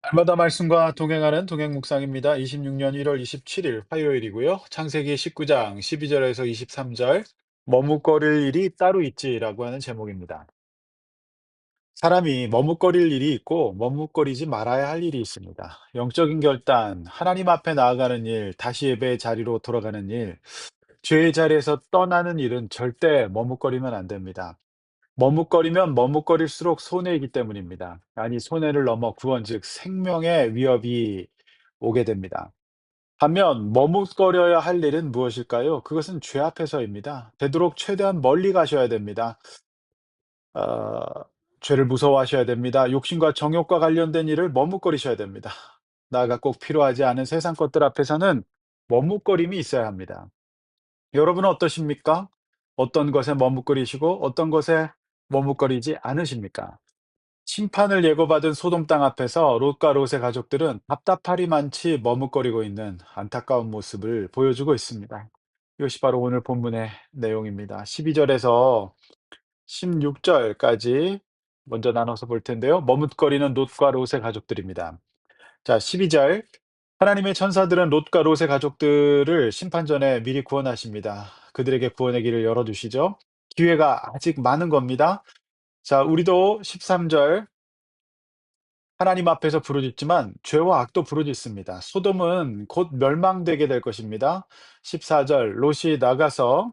날마다 말씀과 동행하는 동행 묵상입니다. 26년 1월 27일 화요일이고요. 창세기 19장 12절에서 23절 머뭇거릴 일이 따로 있지라고 하는 제목입니다. 사람이 머뭇거릴 일이 있고 머뭇거리지 말아야 할 일이 있습니다. 영적인 결단, 하나님 앞에 나아가는 일, 다시 예배의 자리로 돌아가는 일, 죄의 자리에서 떠나는 일은 절대 머뭇거리면 안 됩니다. 머뭇거리면 머뭇거릴수록 손해이기 때문입니다. 아니, 손해를 넘어 구원, 즉 생명의 위협이 오게 됩니다. 반면 머뭇거려야 할 일은 무엇일까요? 그것은 죄 앞에서입니다. 되도록 최대한 멀리 가셔야 됩니다. 어, 죄를 무서워하셔야 됩니다. 욕심과 정욕과 관련된 일을 머뭇거리셔야 됩니다. 나아가 꼭 필요하지 않은 세상 것들 앞에서는 머뭇거림이 있어야 합니다. 여러분은 어떠십니까? 어떤 것에 머뭇거리시고 어떤 것에 머뭇거리지 않으십니까? 심판을 예고받은 소돔 땅 앞에서 롯과 롯의 가족들은 답답하리 많지 머뭇거리고 있는 안타까운 모습을 보여주고 있습니다. 이것이 바로 오늘 본문의 내용입니다. 12절에서 16절까지 먼저 나눠서 볼 텐데요. 머뭇거리는 롯과 롯의 가족들입니다. 자, 12절. 하나님의 천사들은 롯과 롯의 가족들을 심판 전에 미리 구원하십니다. 그들에게 구원의 길을 열어두시죠. 기회가 아직 많은 겁니다. 자, 우리도 13절. 하나님 앞에서 부르짖지만 죄와 악도 부르짖습니다. 소돔은 곧 멸망되게 될 것입니다. 14절. 롯이 나가서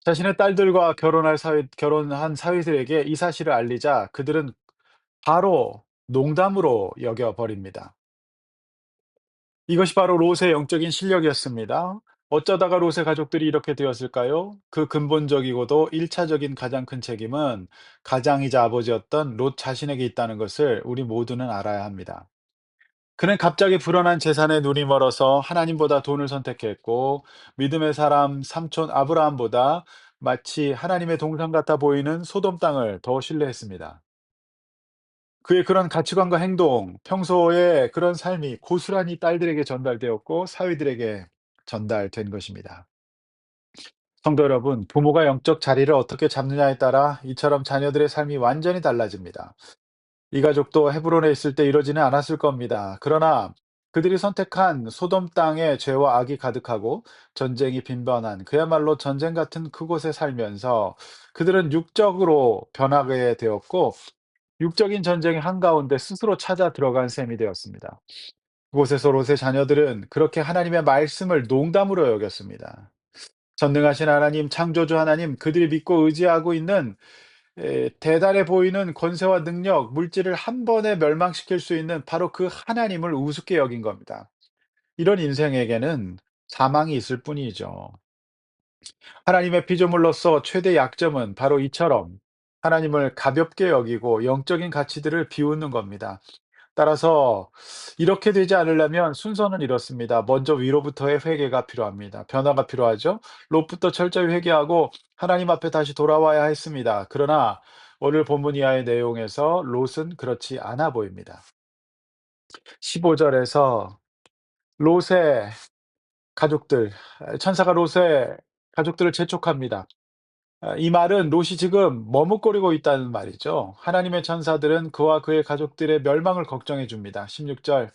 자신의 딸들과 결혼한 사위들에게 이 사실을 알리자 그들은 바로 농담으로 여겨 버립니다. 이것이 바로 롯의 영적인 실력이었습니다. 어쩌다가 롯의 가족들이 이렇게 되었을까요? 그 근본적이고도 1차적인 가장 큰 책임은 가장이자 아버지였던 롯 자신에게 있다는 것을 우리 모두는 알아야 합니다. 그는 갑자기 불어난 재산에 눈이 멀어서 하나님보다 돈을 선택했고, 믿음의 사람 삼촌 아브라함보다 마치 하나님의 동상 같아 보이는 소돔 땅을 더 신뢰했습니다. 그의 그런 가치관과 행동, 평소에 그런 삶이 고스란히 딸들에게 전달되었고 사위들에게 전달된 것입니다. 성도 여러분, 부모가 영적 자리를 어떻게 잡느냐에 따라 이처럼 자녀들의 삶이 완전히 달라집니다. 이 가족도 헤브론에 있을 때 이러지는 않았을 겁니다. 그러나 그들이 선택한 소돔 땅에 죄와 악이 가득하고 전쟁이 빈번한 그야말로 전쟁 같은 그곳에 살면서 그들은 육적으로 변하게 되었고 육적인 전쟁의 한가운데 스스로 찾아 들어간 셈이 되었습니다. 그곳에서 롯의 자녀들은 그렇게 하나님의 말씀을 농담으로 여겼습니다. 전능하신 하나님, 창조주 하나님, 그들이 믿고 의지하고 있는 대단해 보이는 권세와 능력, 물질을 한 번에 멸망시킬 수 있는 바로 그 하나님을 우습게 여긴 겁니다. 이런 인생에게는 사망이 있을 뿐이죠. 하나님의 피조물로서 최대 약점은 바로 이처럼 하나님을 가볍게 여기고 영적인 가치들을 비웃는 겁니다. 따라서 이렇게 되지 않으려면 순서는 이렇습니다. 먼저 위로부터의 회개가 필요합니다. 변화가 필요하죠. 롯부터 철저히 회개하고 하나님 앞에 다시 돌아와야 했습니다. 그러나 오늘 본문 이하의 내용에서 롯은 그렇지 않아 보입니다. 15절에서 롯의 가족들, 천사가 롯의 가족들을 재촉합니다. 이 말은 롯이 지금 머뭇거리고 있다는 말이죠. 하나님의 천사들은 그와 그의 가족들의 멸망을 걱정해 줍니다. 16절.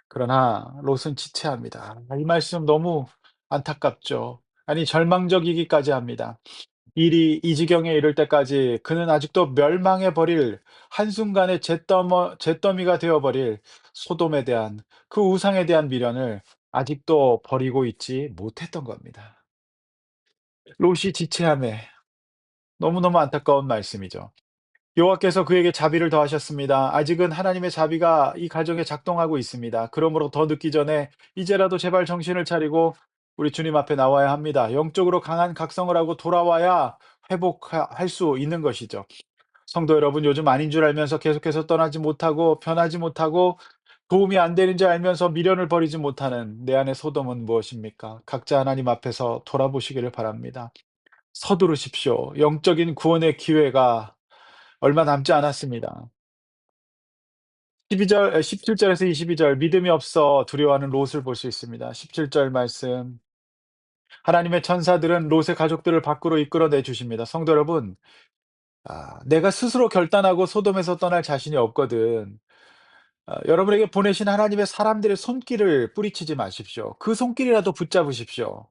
그러나 롯은 지체합니다. 이 말씀 너무 안타깝죠. 아니, 절망적이기까지 합니다. 일이 이 지경에 이를 때까지 그는 아직도 멸망해 버릴 한순간에 잿더미가 되어 버릴 소돔에 대한 그 우상에 대한 미련을 아직도 버리고 있지 못했던 겁니다. 롯이 지체함에 너무너무 안타까운 말씀이죠. 여호와께서 그에게 자비를 더하셨습니다. 아직은 하나님의 자비가 이 가정에 작동하고 있습니다. 그러므로 더 늦기 전에 이제라도 제발 정신을 차리고 우리 주님 앞에 나와야 합니다. 영적으로 강한 각성을 하고 돌아와야 회복할 수 있는 것이죠. 성도 여러분, 요즘 아닌 줄 알면서 계속해서 떠나지 못하고 변하지 못하고 도움이 안 되는 줄 알면서 미련을 버리지 못하는 내 안의 소돔은 무엇입니까? 각자 하나님 앞에서 돌아보시기를 바랍니다. 서두르십시오. 영적인 구원의 기회가 얼마 남지 않았습니다. 17절에서 22절 믿음이 없어 두려워하는 롯을 볼 수 있습니다. 17절 말씀. 하나님의 천사들은 롯의 가족들을 밖으로 이끌어내 주십니다. 성도 여러분, 내가 스스로 결단하고 소돔에서 떠날 자신이 없거든. 여러분에게 보내신 하나님의 사람들의 손길을 뿌리치지 마십시오. 그 손길이라도 붙잡으십시오.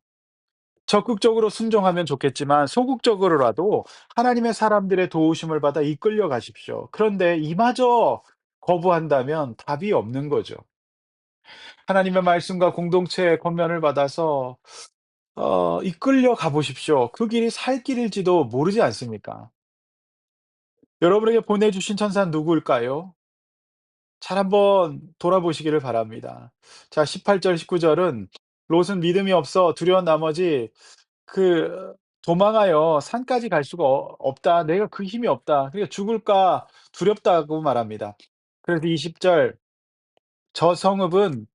적극적으로 순종하면 좋겠지만 소극적으로라도 하나님의 사람들의 도우심을 받아 이끌려 가십시오. 그런데 이마저 거부한다면 답이 없는 거죠. 하나님의 말씀과 공동체의 권면을 받아서 이끌려 가 보십시오. 그 길이 살 길일지도 모르지 않습니까? 여러분에게 보내주신 천사는 누구일까요? 잘 한번 돌아보시기를 바랍니다. 자, 18절 19절은 롯은 믿음이 없어 두려운 나머지 그 도망하여 산까지 갈 수가 없다. 내가 그 힘이 없다. 그러니까 죽을까 두렵다고 말합니다. 그래서 20절 저 성읍은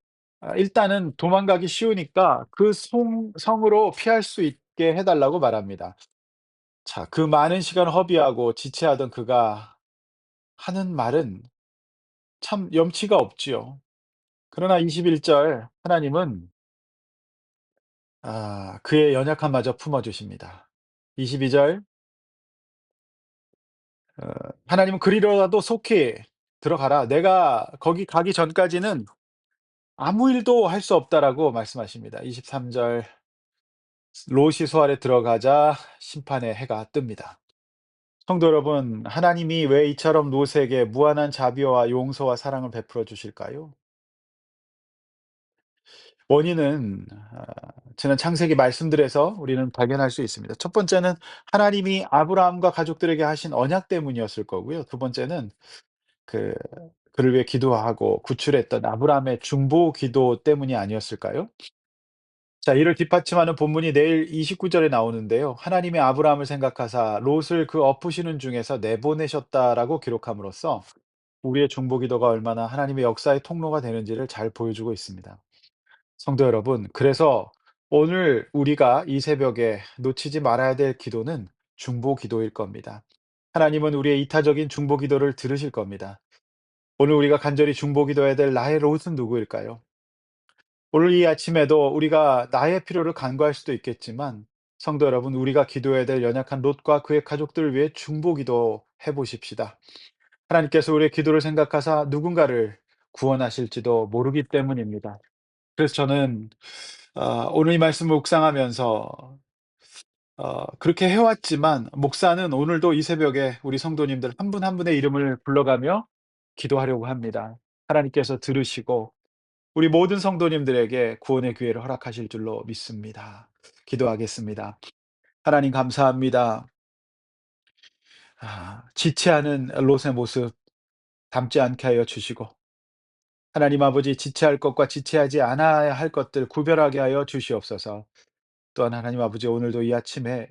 일단은 도망가기 쉬우니까 그 성으로 피할 수 있게 해 달라고 말합니다. 자, 그 많은 시간 허비하고 지체하던 그가 하는 말은 참 염치가 없지요. 그러나 21절 하나님은 그의 연약함마저 품어 주십니다. 22절 어 하나님은 "그리로라도 속히 들어가라. 내가 거기 가기 전까지는 아무 일도 할 수 없다."라고 말씀하십니다. 23절 롯이 소 아래 들어가자 심판의 해가 뜹니다. 성도 여러분, 하나님이 왜 이처럼 롯에게 무한한 자비와 용서와 사랑을 베풀어 주실까요? 원인은 지난 창세기 말씀들에서 우리는 발견할 수 있습니다. 첫 번째는 하나님이 아브라함과 가족들에게 하신 언약 때문이었을 거고요. 두 번째는 그 그를 위해 기도하고 구출했던 아브라함의 중보 기도 때문이 아니었을까요? 자, 이를 뒷받침하는 본문이 내일 29절에 나오는데요. 하나님이 아브라함을 생각하사 롯을 그 엎으시는 중에서 내보내셨다라고 기록함으로써 우리의 중보 기도가 얼마나 하나님의 역사의 통로가 되는지를 잘 보여주고 있습니다. 성도 여러분, 그래서 오늘 우리가 이 새벽에 놓치지 말아야 될 기도는 중보 기도일 겁니다. 하나님은 우리의 이타적인 중보 기도를 들으실 겁니다. 오늘 우리가 간절히 중보 기도해야 될 나의 롯은 누구일까요? 오늘 이 아침에도 우리가 나의 필요를 간구할 수도 있겠지만 성도 여러분, 우리가 기도해야 될 연약한 롯과 그의 가족들을 위해 중보 기도해 보십시다. 하나님께서 우리의 기도를 생각하사 누군가를 구원하실지도 모르기 때문입니다. 그래서 저는 오늘 이 말씀을 묵상하면서 그렇게 해왔지만 목사는 오늘도 이 새벽에 우리 성도님들 한 분 한 분의 이름을 불러가며 기도하려고 합니다. 하나님께서 들으시고 우리 모든 성도님들에게 구원의 기회를 허락하실 줄로 믿습니다. 기도하겠습니다. 하나님 감사합니다. 지체하는 롯의 모습 담지 않게 하여 주시고 하나님 아버지 지체할 것과 지체하지 않아야 할 것들 구별하게 하여 주시옵소서. 또한 하나님 아버지 오늘도 이 아침에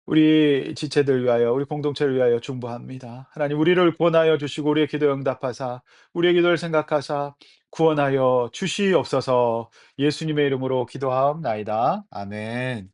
우리 지체들 위하여 우리 공동체를 위하여 중보합니다. 하나님 우리를 구원하여 주시고 우리의 기도 응답하사 우리의 기도를 생각하사 구원하여 주시옵소서. 예수님의 이름으로 기도하옵나이다. 아멘.